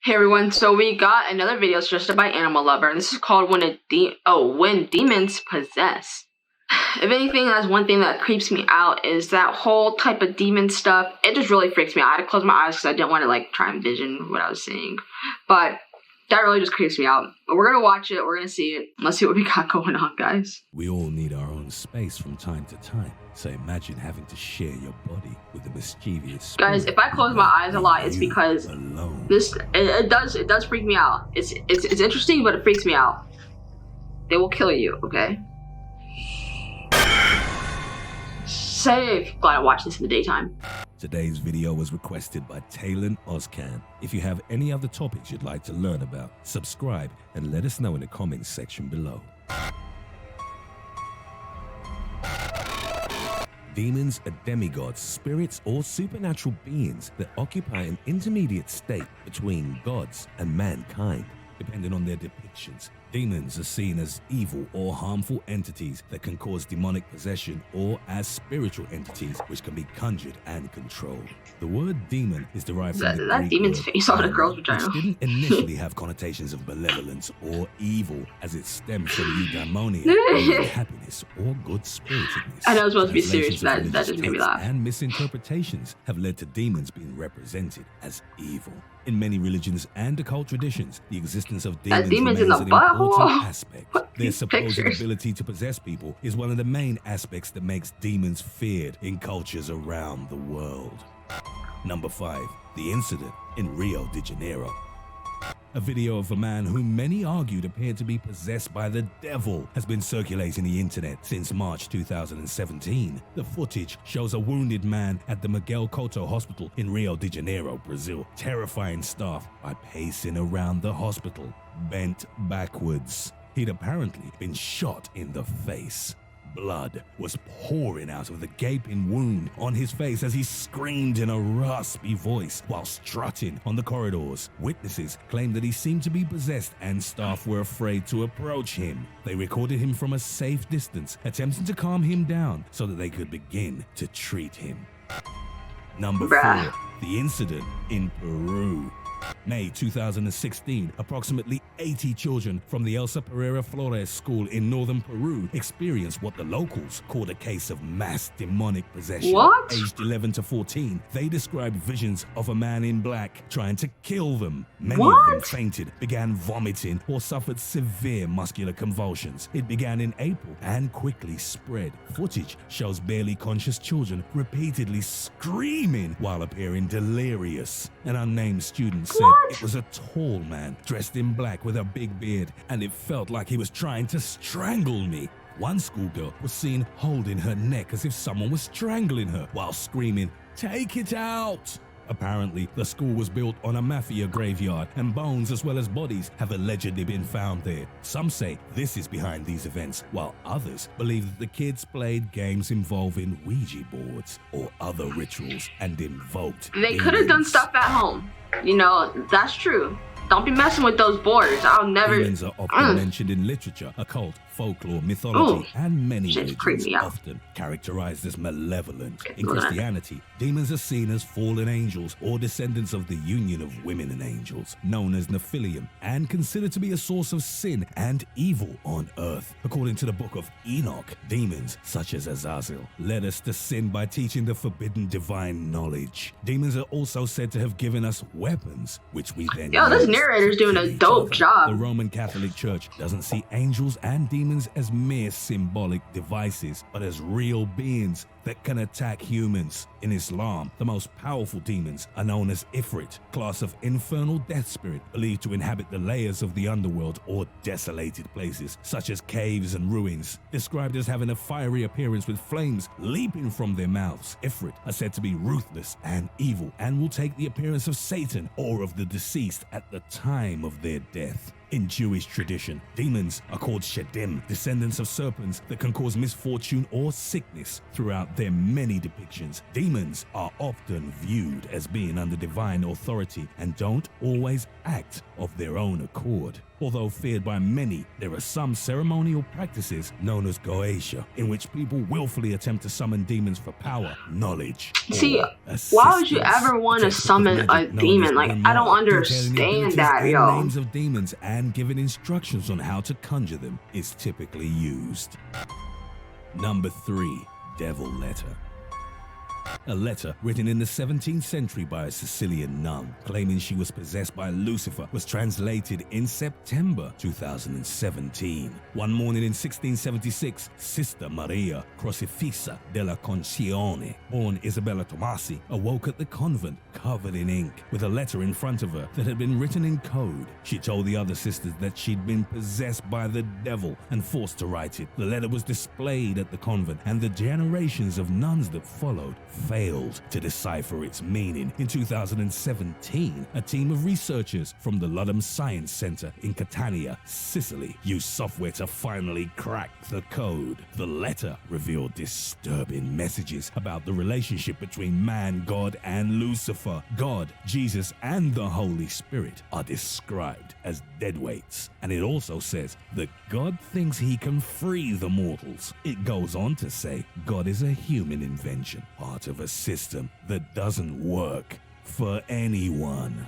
Hey everyone, so we got another video suggested by Animal Lover, and this is called When Demons Possess. If anything, that's one thing that creeps me out, is that whole type of demon stuff. It just really freaks me out. I had to close my eyes because I didn't want to like try and envision what I was seeing. But that really just creeps me out. But we're going to watch it, we're going to see it. Let's see what we got going on, guys. We all need our own space from time to time. So imagine having to share your body with a mischievous spirit. Guys, if I close my eyes a lot, it's because it does freak me out. It's interesting, but it freaks me out. They will kill you, okay? Safe. Glad I watched this in the daytime. Today's video was requested by Talon Ozcan. If you have any other topics you'd like to learn about, subscribe and let us know in the comments section below. Demons are demigods, spirits, or supernatural beings that occupy an intermediate state between gods and mankind, depending on their depictions. Demons are seen as evil or harmful entities that can cause demonic possession, or as spiritual entities which can be conjured and controlled. The word demon is derived from the Greek demon's word face on a girl's vagina, which didn't initially have connotations of malevolence or evil, as it stems from eudaimonia, meaning happiness or good spiritedness. I know it's supposed to be serious, but that just made me laugh. And misinterpretations have led to demons being represented as evil. In many religions and occult traditions, the existence of demons remains an important aspect. Their supposed ability to possess people is one of the main aspects that makes demons feared in cultures around the world. Number 5. The incident in Rio de Janeiro. A video of a man whom many argued appeared to be possessed by the devil has been circulating the internet since March 2017. The footage shows a wounded man at the Miguel Couto Hospital in Rio de Janeiro, Brazil, terrifying staff by pacing around the hospital, bent backwards. He'd apparently been shot in the face. Blood was pouring out of the gaping wound on his face as he screamed in a raspy voice while strutting on the corridors. Witnesses claimed that he seemed to be possessed and staff were afraid to approach him. They recorded him from a safe distance, attempting to calm him down so that they could begin to treat him. Number 4. The incident in Peru. May 2016, approximately 80 children from the Elsa Pereira Flores school in northern Peru experienced what the locals called a case of mass demonic possession. What? Aged 11 to 14, they described visions of a man in black trying to kill them. Many of them fainted, began vomiting, or suffered severe muscular convulsions. It began in April and quickly spread. Footage shows barely conscious children repeatedly screaming while appearing delirious. An unnamed student said it was a tall man dressed in black with a big beard, and it felt like he was trying to strangle me. One schoolgirl was seen holding her neck as if someone was strangling her while screaming, "Take it out!" Apparently, the school was built on a mafia graveyard, and bones as well as bodies have allegedly been found there. Some say this is behind these events, while others believe that the kids played games involving Ouija boards or other rituals and invoked They could have done stuff at home. You know, that's true. Don't be messing with those boards. I'll never. Demons are often mentioned in literature, occult, folklore, mythology, and many religions, often characterized as malevolent. In Christianity, demons are seen as fallen angels or descendants of the union of women and angels, known as Nephilim, and considered to be a source of sin and evil on earth. According to the book of Enoch, demons such as Azazel led us to sin by teaching the forbidden divine knowledge. Demons are also said to have given us weapons, which we then this narrator's doing a dope job. The Roman Catholic Church doesn't see angels and demons as mere symbolic devices, but as real beings that can attack humans. In Islam, the most powerful demons are known as Ifrit, class of infernal death spirit believed to inhabit the layers of the underworld or desolated places, such as caves and ruins. Described as having a fiery appearance with flames leaping from their mouths, Ifrit are said to be ruthless and evil and will take the appearance of Satan or of the deceased at the time of their death. In Jewish tradition, demons are called Shedim, descendants of serpents that can cause misfortune or sickness. Throughout their many depictions, demons are often viewed as being under divine authority and don't always act of their own accord. Although feared by many, there are some ceremonial practices known as goetia, in which people willfully attempt to summon demons for power, knowledge, See, or why would you assistance. ever want to A textbook of summon a magic known demon? as Like, Grimoire, I don't detailing the understand abilities that, and yo. names of demons and giving instructions on how to conjure them, is typically used. Number 3. Devil Letter. A letter written in the 17th century by a Sicilian nun claiming she was possessed by Lucifer was translated in September 2017. One morning in 1676, Sister Maria Crocifissa della Concione, born Isabella Tomasi, awoke at the convent covered in ink with a letter in front of her that had been written in code. She told the other sisters that she'd been possessed by the devil and forced to write it. The letter was displayed at the convent, and the generations of nuns that followed failed to decipher its meaning. In 2017, a team of researchers from the Ludum Science Center in Catania, Sicily, used software to finally crack the code. The letter revealed disturbing messages about the relationship between man, God, and Lucifer. God, Jesus, and the Holy Spirit are described as deadweights, and it also says that God thinks he can free the mortals. It goes on to say God is a human invention, part of a system that doesn't work for anyone.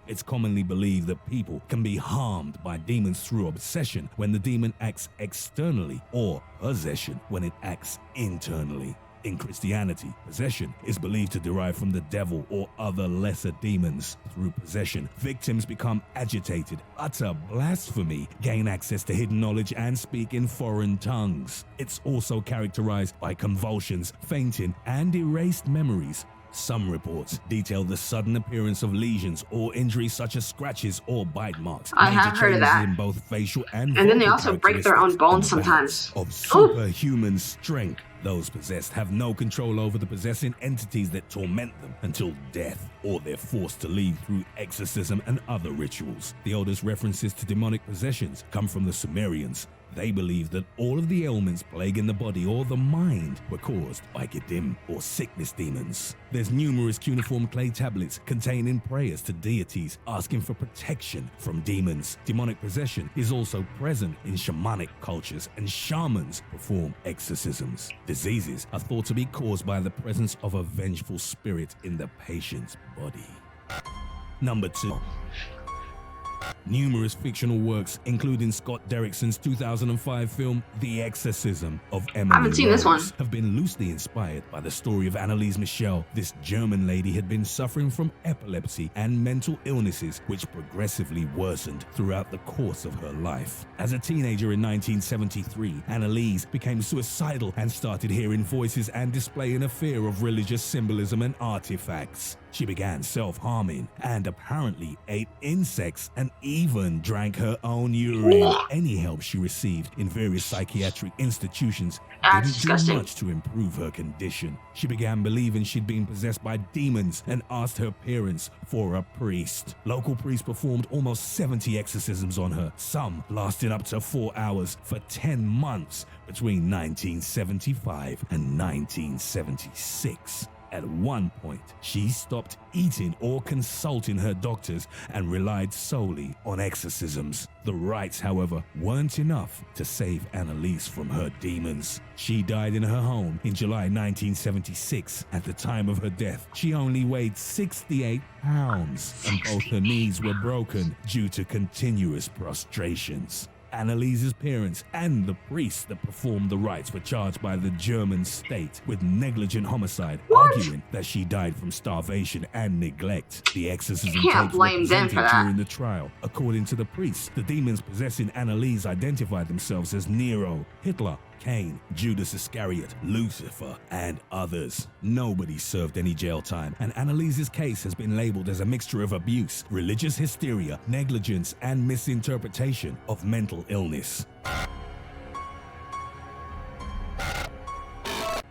It's commonly believed that people can be harmed by demons through obsession when the demon acts externally, or possession when it acts internally. In Christianity, possession is believed to derive from the devil or other lesser demons. Through possession, victims become agitated, utter blasphemy, gain access to hidden knowledge, and speak in foreign tongues. It's also characterized by convulsions, fainting, and erased memories. Some reports detail the sudden appearance of lesions or injuries such as scratches or bite marks. I have heard of that. In both facial and then they also break their own bones sometimes. Of superhuman strength. Those possessed have no control over the possessing entities that torment them until death, or they're forced to leave through exorcism and other rituals. The oldest references to demonic possessions come from the Sumerians. They believed that all of the ailments plaguing the body or the mind were caused by Gedim or sickness demons. There's numerous cuneiform clay tablets containing prayers to deities asking for protection from demons. Demonic possession is also present in shamanic cultures, and shamans perform exorcisms. Diseases are thought to be caused by the presence of a vengeful spirit in the patient's body. Number 2. Numerous fictional works, including Scott Derrickson's 2005 film The Exorcism of Emily I haven't seen this one. have been loosely inspired by the story of Anneliese Michel. This German lady had been suffering from epilepsy and mental illnesses which progressively worsened throughout the course of her life. As a teenager in 1973, Anneliese became suicidal and started hearing voices and displaying a fear of religious symbolism and artifacts. She began self-harming and apparently ate insects and even drank her own urine. Any help she received in various psychiatric institutions didn't do much to improve her condition. She began believing she'd been possessed by demons and asked her parents for a priest. Local priests performed almost 70 exorcisms on her, some lasting up to 4 hours for 10 months between 1975 and 1976. At one point, she stopped eating or consulting her doctors and relied solely on exorcisms. The rites, however, weren't enough to save Anneliese from her demons. She died in her home in July 1976. At the time of her death, she only weighed 68 pounds, and both her knees were broken due to continuous prostrations. Anneliese's parents and the priests that performed the rites were charged by the German state with negligent homicide, arguing that she died from starvation and neglect. The exorcism tapes were presented during the trial. According to the priests, the demons possessing Anneliese identified themselves as Nero, Hitler, Cain, Judas Iscariot, Lucifer, and others. Nobody served any jail time, and Anneliese's case has been labeled as a mixture of abuse, religious hysteria, negligence, and misinterpretation of mental illness.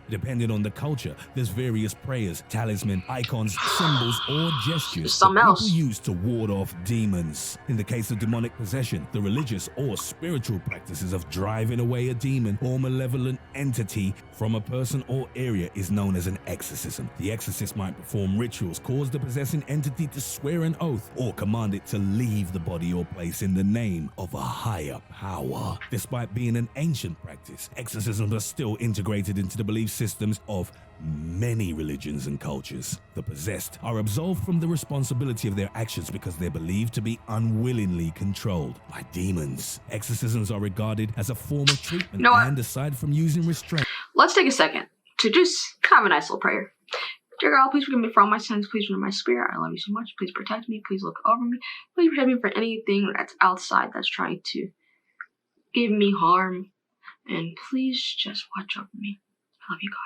Depending on the culture, there's various prayers, talisman, icons, symbols, or gestures that people use to ward off demons. In the case of demonic possession, the religious or spiritual practices of driving away a demon or malevolent entity from a person or area is known as an exorcism. The exorcist might perform rituals, cause the possessing entity to swear an oath, or command it to leave the body or place in the name of a higher power. Despite being an ancient practice, exorcisms are still integrated into the belief systems of many religions and cultures. The possessed are absolved from the responsibility of their actions because they're believed to be unwillingly controlled by demons. Exorcisms are regarded as a form of treatment, and aside from using restraint, let's take a second to just have a nice little prayer. Dear God, please forgive me for all my sins. Please renew my spirit. I love you so much. Please protect me. Please look over me. Please protect me from anything that's outside that's trying to give me harm. And please just watch over me. I love you, God.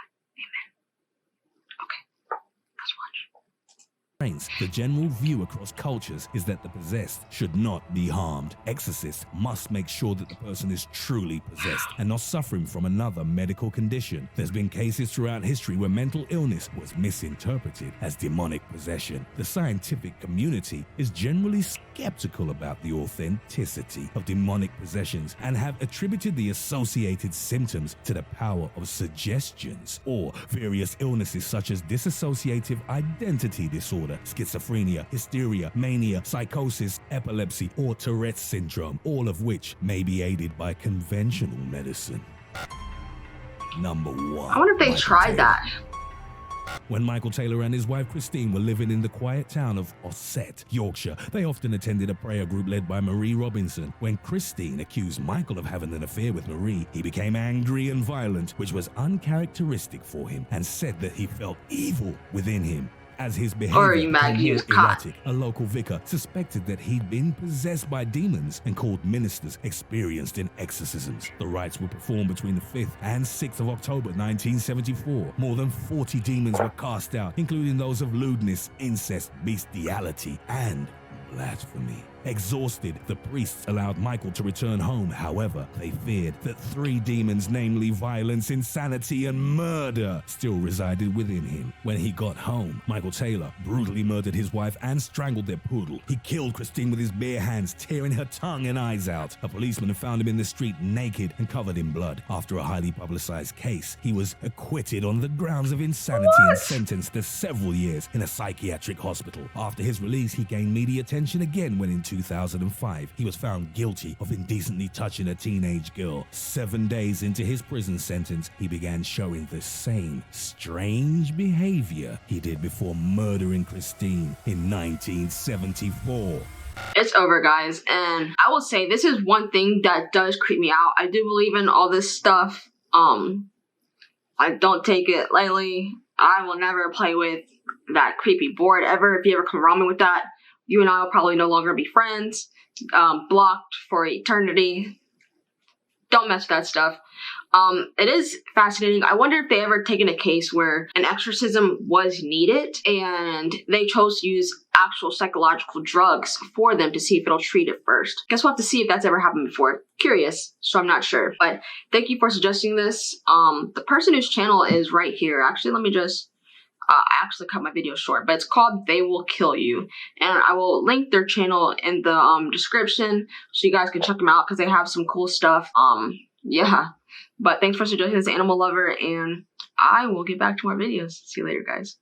the general view across cultures is that the possessed should not be harmed. Exorcists must make sure that the person is truly possessed and not suffering from another medical condition. There's been cases throughout history where mental illness was misinterpreted as demonic possession. The scientific community is generally skeptical about the authenticity of demonic possessions and have attributed the associated symptoms to the power of suggestions or various illnesses such as dissociative identity disorder, schizophrenia, hysteria, mania, psychosis, epilepsy, or Tourette's syndrome, all of which may be aided by conventional medicine. Number 1. I wonder if they tried that. When Michael Taylor and his wife Christine were living in the quiet town of Posses, Yorkshire, they often attended a prayer group led by Marie Robinson. When Christine accused Michael of having an affair with Marie, he became angry and violent, which was uncharacteristic for him, and said that he felt evil within him. As his behavior became more erratic, a local vicar suspected that he'd been possessed by demons and called ministers experienced in exorcisms. The rites were performed between the 5th and 6th of October 1974. More than 40 demons were cast out, including those of lewdness, incest, bestiality, and blasphemy. Exhausted, the priests allowed Michael to return home. However, they feared that 3 demons, namely violence, insanity, and murder, still resided within him. When he got home, Michael Taylor brutally murdered his wife and strangled their poodle. He killed Christine with his bare hands, tearing her tongue and eyes out. A policeman found him in the street naked and covered in blood. After a highly publicized case, he was acquitted on the grounds of insanity and sentenced to several years in a psychiatric hospital. After his release, he gained media attention again when in 2005, he was found guilty of indecently touching a teenage girl. 7 days into his prison sentence, he began showing the same strange behavior he did before murdering Christine in 1974. It's over, guys, and I will say this is one thing that does creep me out. I do believe in all this stuff. I don't take it lightly. I will never play with that creepy board ever. If you ever come around me with that, you and I will probably no longer be friends, blocked for eternity. Don't mess with that stuff. It is fascinating. I wonder if they ever taken a case where an exorcism was needed and they chose to use actual psychological drugs for them to see if it'll treat it first. Guess we'll have to see if that's ever happened before. Curious, so I'm not sure. But thank you for suggesting this. The person whose channel is right here. Actually, let me just... I actually cut my video short, but it's called Theywillkillyou, and I will link their channel in the description so you guys can check them out because they have some cool stuff. Yeah, but thanks for suggesting this, animal lover, and I will get back to more videos. See you later, guys.